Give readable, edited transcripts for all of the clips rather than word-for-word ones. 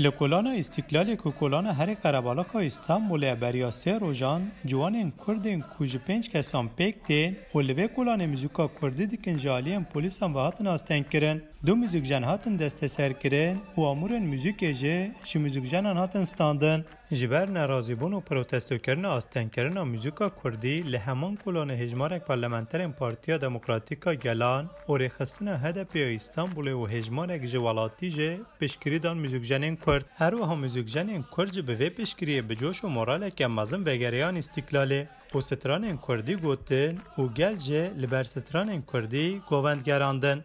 لکولان استقلال کوکولان هر قربالاک استانبول بریا سه روزان جوان کردین کوج پنج کسان پکتین و لوی کولان موزیکا کردی دیکن جالیم پلیسان و هاتن آستن کرن دو موزیک جن هاتن دست سر کرن و امورن موزیک جه شی موزیک جنان هاتن ستاندن جبر ناراضی بون و پروتستو کرن آستن کرن موزیکا کردی لهمان کولان هجمارک پارلمانترین پارتیا دموکراتیکا گلان و رخصتنا هدف استانبول و هجمارک جوالاتی جه پشکری دان موزیک جنین کرد هر و هم موزیک جنین کرد به وی پشکری به جوش و مورال که مازن وگریان استقلاله و ستران کردی گوتن و گل جه لبر ستران کردی گووندگراندن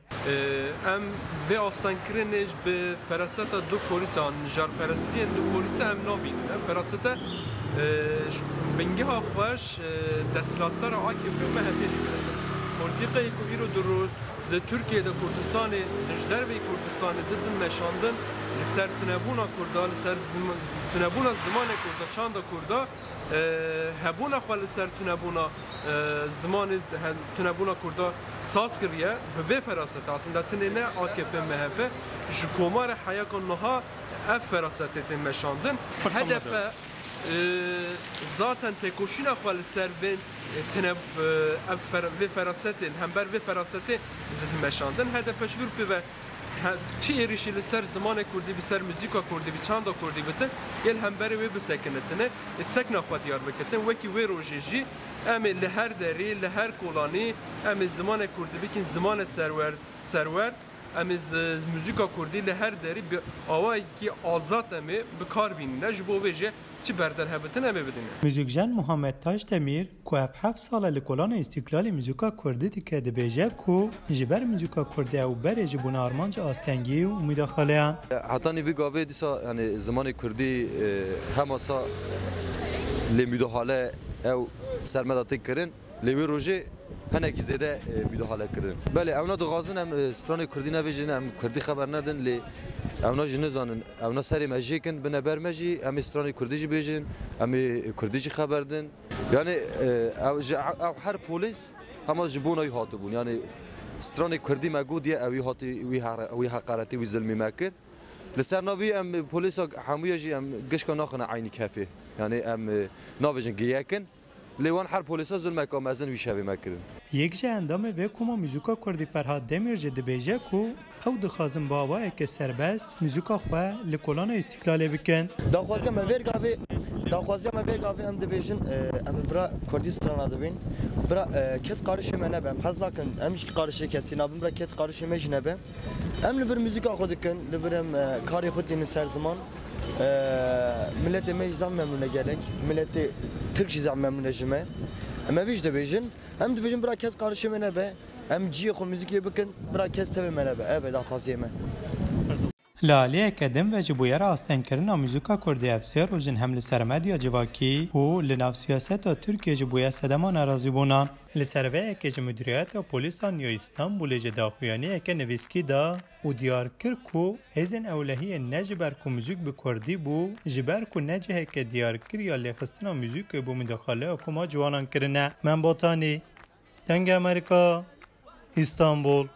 ام به آستان کرنش به فراست دو پلیسان نجار پرستی دو پلیس ام نابین فراست بنگه ها خوش دستلاتر آکیف و مهدی پلیتیقه کویرو در ترکیه در کردستان نجدر و کردستان ددن نشاندن لسر تنبونا کردا لسر تنبونا زمان کردا چند کردا هبونا خال لسر تنبونا زمان تنبونا کردا ساز کریه به فراست اصلا تنینه آکپ مهفه جکومار حیاک نها اف فراست تنمشاندن هدف ذاتن تکوشین خال لسر بین تنب و فراست همبر و فراست تنمشاندن هدفش بر چی ایریشی لسر زمان کردی بسر موزیکا کردی بی چند کردی بتن یل هم بری وی بسکنتنه سکن خود یار بکتن وکی وی روژیجی امی لهر دری لهر کولانی امی زمان کردی بکن زمان سرور امی موزیکا کردی لهر دری به آوایی که آزاد امی بکار بینی نجبو ویجه چی بردر هبتن امی بدینه موزیکجن محمد تاج دمیر که 7 سال لکولان استقلال موزیکا کردی که دبیجه کو جبر موزیکا کردی او بر جبون آرمانج آستنگی و مداخله حتی نیوی گاوه دیسا یعنی زمان کردی هماسا لمداخله او سرمداتی کردن لوی روزه هنگی زده مداخله کردن بله اونا دو غازن هم استان کردی نویجن هم کردی خبر ندن لی اونا جنزانن اونا سری مجیکن بنبر مجی هم استان کردیجی بیجن هم کردیجی خبردن یعنی او هر پلیس هم جبونای هاتو بون یعنی استان کردی مگودی اوی هاتی وی حقارتی وی ظلمی مکر لسر نوی ام پلیس همویجی ام گش کن ناخنا عینی کافی یعنی ام نویجن گیاکن لیوان هر پلیسا ظلم کام ازن وی شوی مکردن یک جه اندام و کما موزیکا کردی فرهاد دمیر جد بیجه کو او دخوازم بابا که سربست موزیکا خواه لکولان استقلال بکن دخوازم اویر گاوی هم دبیجن ام برا کردستان دبین برا کس قارش منه بم حز لکن امش قارش کسی نبم برا کس قارش مش نبم ام لور موزیکا خود کن لورم کاری خود دین سر زمان ملت مجزم ممنون گلک ملت ترکی زم ممنون جمه اما ویش دبیجن هم دبیجن برا کس قارش منه به ام جی خو موزیکی بکن برا کس تبی منه به evet دخوازیمه لالی کدم و جبویر آستن کردن موزیکا کردی افسر و جن حمل سرمدی جواکی و لناف سیاست ترکیه جبویر صدمان ناراضی بونان لسروه که مدیریت پلیسان یا استانبول جداخویانی که نویسکی دا و دیار کرد که هزین اولهی نجبر که موزیک به کردی بو جبر که نجه که دیار کرد یا لخستان موزیک بو مداخله که ما جوانان کرنه من باطانی تنگ امریکا استانبول